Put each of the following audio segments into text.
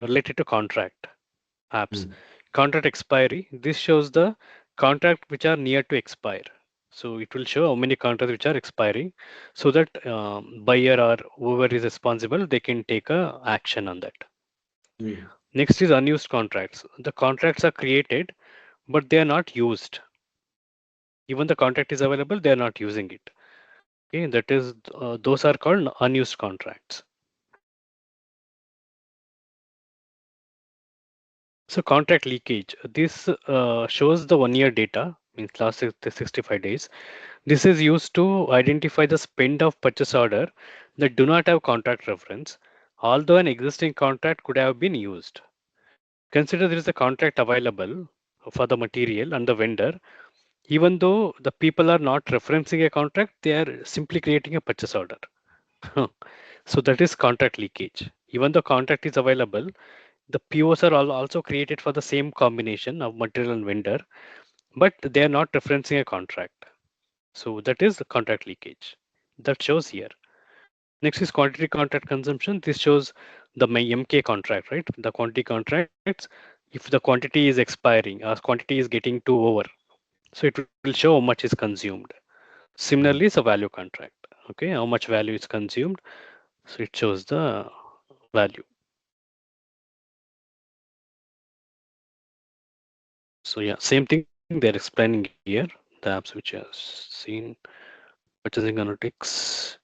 related to contract apps. Contract expiry. This shows the contract which are near to expire. So it will show how many contracts which are expiring, so that buyer or whoever is responsible, they can take a action on that. Next is unused contracts. The contracts are created, but they are not used. Even the contract is available, they are not using it. Okay, that is those are called unused contracts. So contract leakage. This shows the 1 year data, means last 65 days. This is used to identify the spend of purchase order that do not have contract reference, although an existing contract could have been used. Consider there is a contract available for the material and the vendor. Even though the people are not referencing a contract, they are simply creating a purchase order. So that is contract leakage. Even though contract is available, the POs are also created for the same combination of material and vendor, but they are not referencing a contract. So that is the contract leakage. That shows here. Next is quantity contract consumption. This shows the MK contract, right? The quantity contracts. If the quantity is expiring, or quantity is getting too over, so it will show how much is consumed. Similarly, it's a value contract. Okay, how much value is consumed. So it shows the value. So yeah, same thing they're explaining here. The apps which you have seen, purchasing analytics.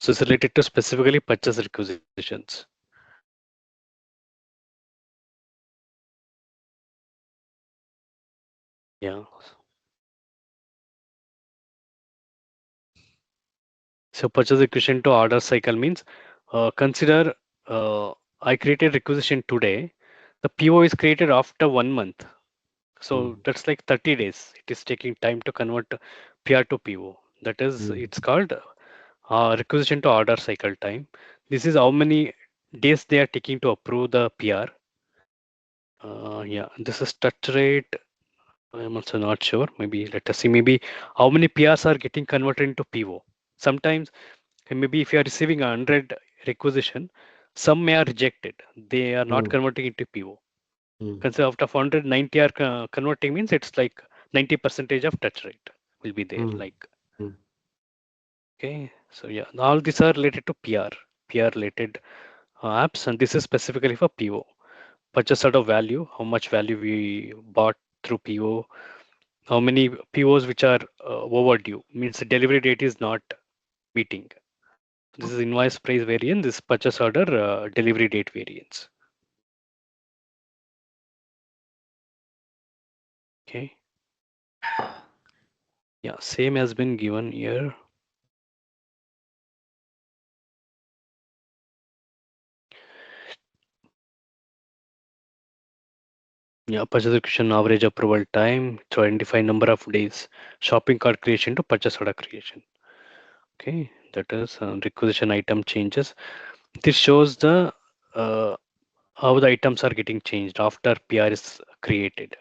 So it's related to specifically purchase requisitions. Yeah. So purchase requisition to order cycle means consider I created requisition today. The PO is created after 1 month. So that's like 30 days. It is taking time to convert PR to PO. That is, it's called requisition to order cycle time. This is how many days they are taking to approve the PR. Yeah, this is touch rate. I'm also not sure. Maybe let us see. Maybe how many PRs are getting converted into PO. Sometimes, maybe if you are receiving 100 requisition, some may are rejected. They are not converting into PO. Consider out of 100, 90 are converting means it's like 90 percentage of touch rate will be there. Like, okay. So yeah, all these are related to PR related apps, and this is specifically for PO. Purchase order value, how much value we bought through PO, how many POs which are overdue, means the delivery date is not meeting. This is invoice price variance, this purchase order delivery date variance. Okay. Yeah, same has been given here. Yeah, purchase execution average approval time to identify number of days, shopping cart creation to purchase order creation. Okay, that is requisition item changes. This shows the how the items are getting changed after PR is created.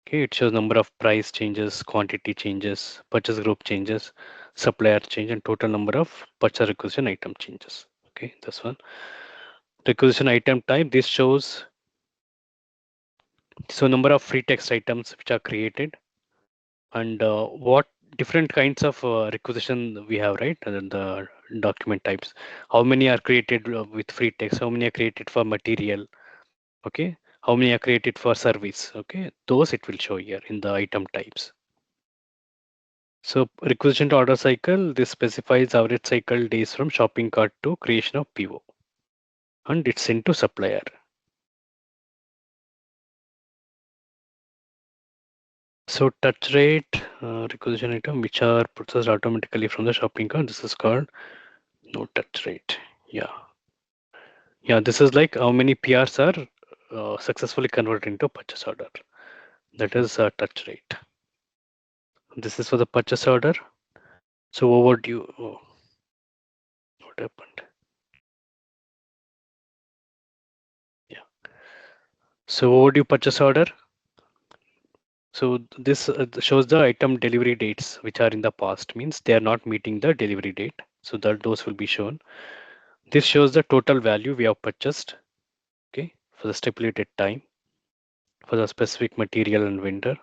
Okay, it shows number of price changes, quantity changes, purchase group changes, supplier change, and total number of purchase requisition item changes. Okay, this one. Requisition item type, this shows so number of free text items which are created, and what different kinds of requisition we have, right? And then the document types. How many are created with free text? How many are created for material? Okay. How many are created for service? Okay. Those it will show here in the item types. So requisition to order cycle, this specifies average cycle days from shopping cart to creation of PO, and it's sent to supplier. So touch rate, requisition item which are processed automatically from the shopping cart. This is called no touch rate. Yeah. Yeah, this is like how many PRs are successfully converted into purchase order. That is touch rate. This is for the purchase order. So overdue. Oh, what happened? Yeah. So overdue purchase order. So this shows the item delivery dates which are in the past, means they are not meeting the delivery date. So that those will be shown. This shows the total value we have purchased. okay, for the stipulated time, for the specific material and vendor.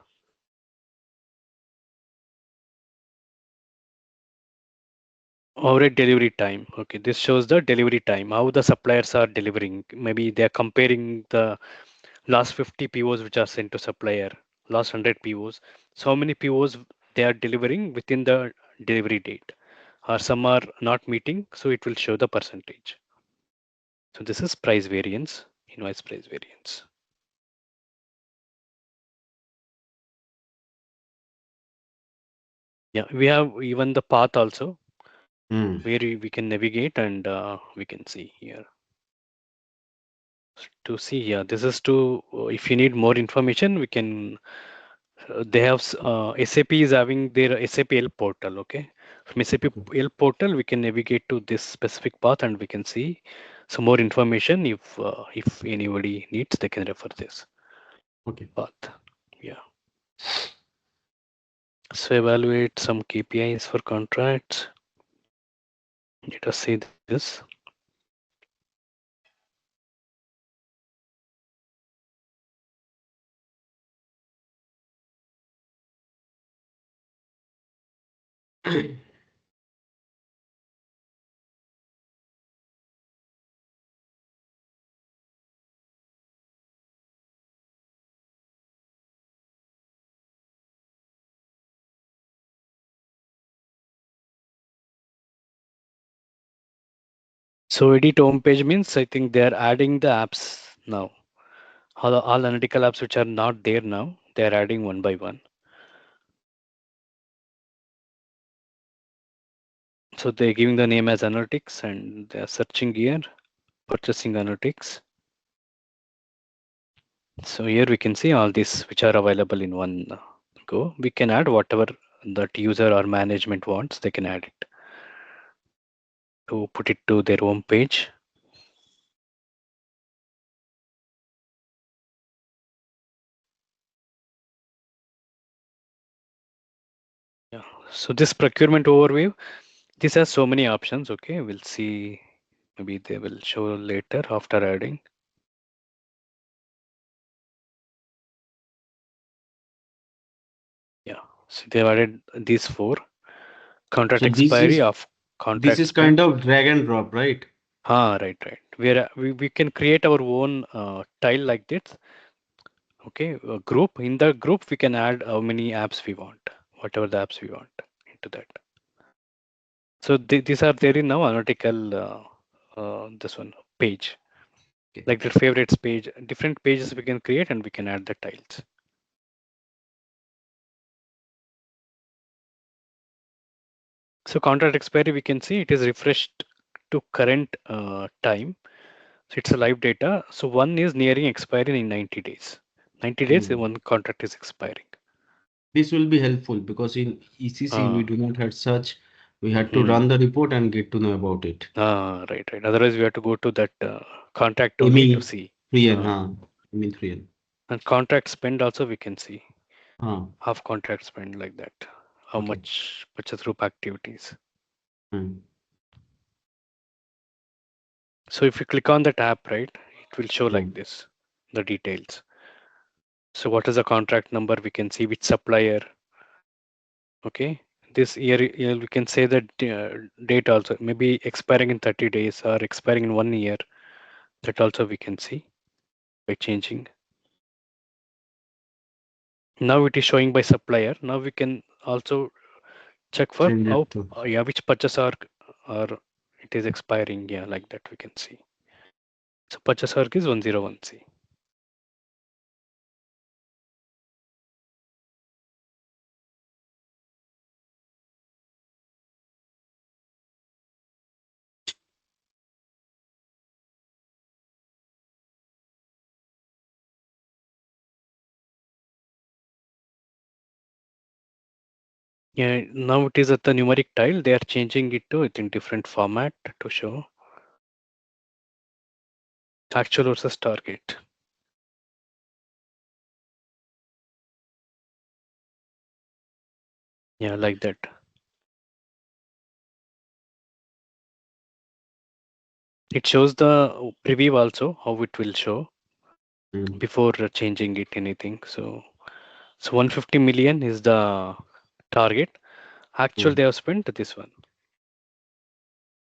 Average delivery time. Okay, this shows the delivery time, how the suppliers are delivering. Maybe they're comparing the last 50 POs which are sent to supplier, last 100 POs. So how many POs they are delivering within the delivery date? Or some are not meeting, so it will show the percentage. So this is price variance, invoice price variance. Yeah, we have even the path also Hmm. where we can navigate and we can see here. To see here, this is to, if you need more information, we can, they have, SAP is having their SAP L portal, okay? From SAP Okay. L portal, we can navigate to this specific path and we can see some more information. If anybody needs, they can refer this Okay. path. Yeah. So evaluate some KPIs for contracts. Let us see this. So edit home page means I think they are adding the apps now. All analytical apps which are not there now, they are adding one by one. So they're giving the name as analytics and they're searching here, purchasing analytics. So here we can see all these which are available in one go. We can add whatever that user or management wants, they can add it to put it to their home page. Yeah. So this procurement overview, this has so many options. Okay, we'll see. Maybe they will show later after adding. Yeah. So they've added these four: contract So this expiry is of this contract is kind spend. of drag and drop, right? Ah, right, right. We can create our own tile like this. Okay, a group. In the group, we can add how many apps we want, whatever the apps we want into that. So these are there in now analytical this one page, Okay. like the favorites page. Different pages we can create and we can add the tiles. So contract expiry, we can see it is refreshed to current time. So it's a live data. So one is nearing expiry in 90 days. 90 days, Hmm. one contract is expiring. This will be helpful because in ECC we Uh, do not have such. We had to hmm. run the report and get to know about it. Right, right. Otherwise, we have to go to that contract only to Amy see. Priyan, Uh, I mean Priyan. and contract spend also we can see. Huh. Half contract spend like that. How Okay. much purchase group activities. Hmm. So if you click on that app, right, it will show Hmm. like this, the details. So what is the contract number? We can see which supplier. Okay. This year we can say that date also maybe expiring in 30 days or expiring in 1 year. That also we can see by changing. Now it is showing by supplier. Now we can also check for Change how, it to. yeah, which purchase or it is expiring. Yeah, like that we can see. So purchase org is 101C. Yeah, now it is at the numeric tile. They are changing it to it in different format to show actual versus target. Yeah, like that. It shows the preview also, how it will show Mm. before changing it anything. So 150 million is the target. Actual Mm. they have spent this one,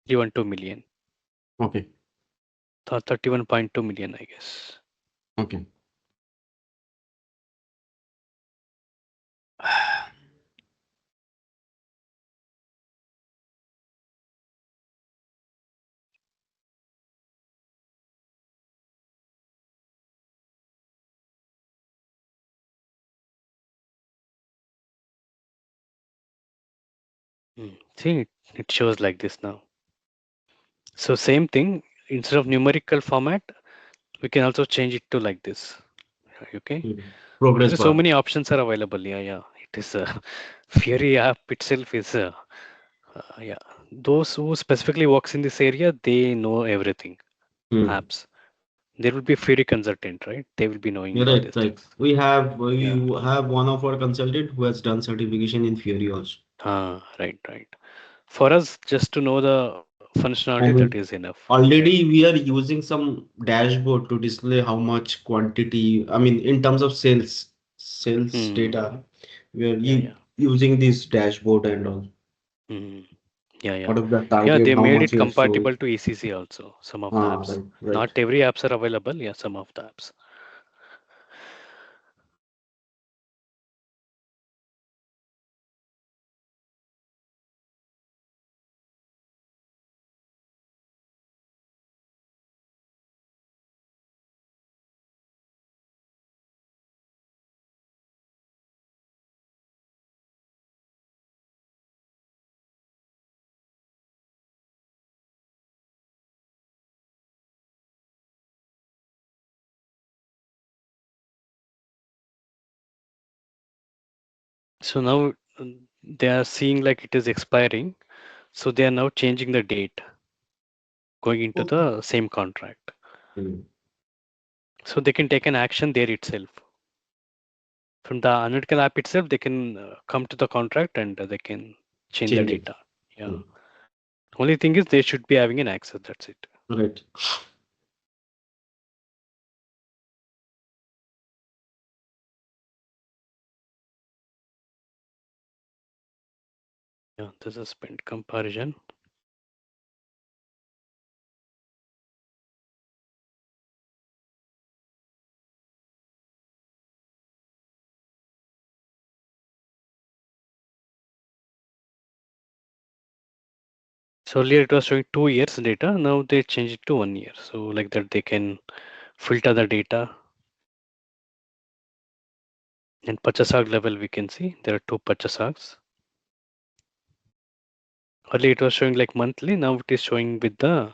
312 million, Okay. 31.2 million, I guess. Okay. See, it shows like this now. So same thing, instead of numerical format, we can also change it to like this. Okay. Mm. Progress So bar. many options are available. Yeah, yeah. It is Fury app itself is yeah. Those who specifically works in this area, they know everything. Mm. Apps. There will be Fury consultant, right? They will be knowing You're all right, these right. things. We Yeah. have one of our consultant who has done certification in Fury also. Right, right. For us, just to know the functionality, I that mean, is enough. Yeah. already we are using some dashboard to display how much quantity, I mean, in terms of sales Hmm. data, we are Yeah, yeah. using this dashboard and all. Hmm. Yeah, yeah. What is the Yeah, target, they how made much it we have sold. compatible to ECC also, some of the Ah, apps. right, right. Not every apps are available. Yeah, some of the apps. So now they are seeing like it is expiring. So they are now changing the date, going into Okay. the same contract. Hmm. So they can take an action there itself. From the analytical app itself, they can come to the contract and they can change the Change it. data. Yeah. Hmm. Only thing is they should be having an access. That's it. Right. Yeah. This is spend comparison. So earlier it was showing 2 years data. Now they changed it to 1 year. So like that they can filter the data. And purchase org level we can see there are two purchase orgs. Earlier it was showing like monthly. Now it is showing with the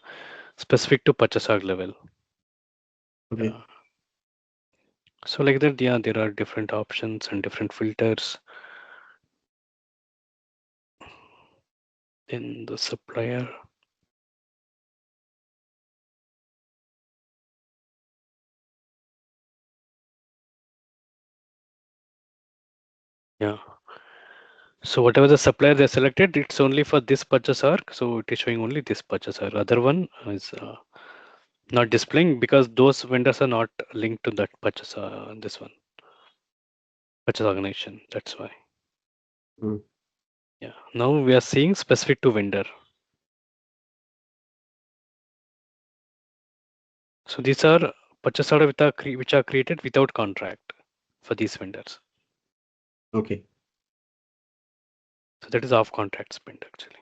specific to purchase org level. Okay. Yeah. So like that, yeah, there are different options and different filters. Then the supplier. Yeah. So whatever the supplier they selected, it's only for this purchase org. So it is showing only this purchase org. Other one is not displaying because those vendors are not linked to that purchase. This one purchase organization. That's why. Hmm. Yeah. Now we are seeing specific to vendor. So these are purchase order which are created without contract for these vendors. Okay. So that is off contract spend actually.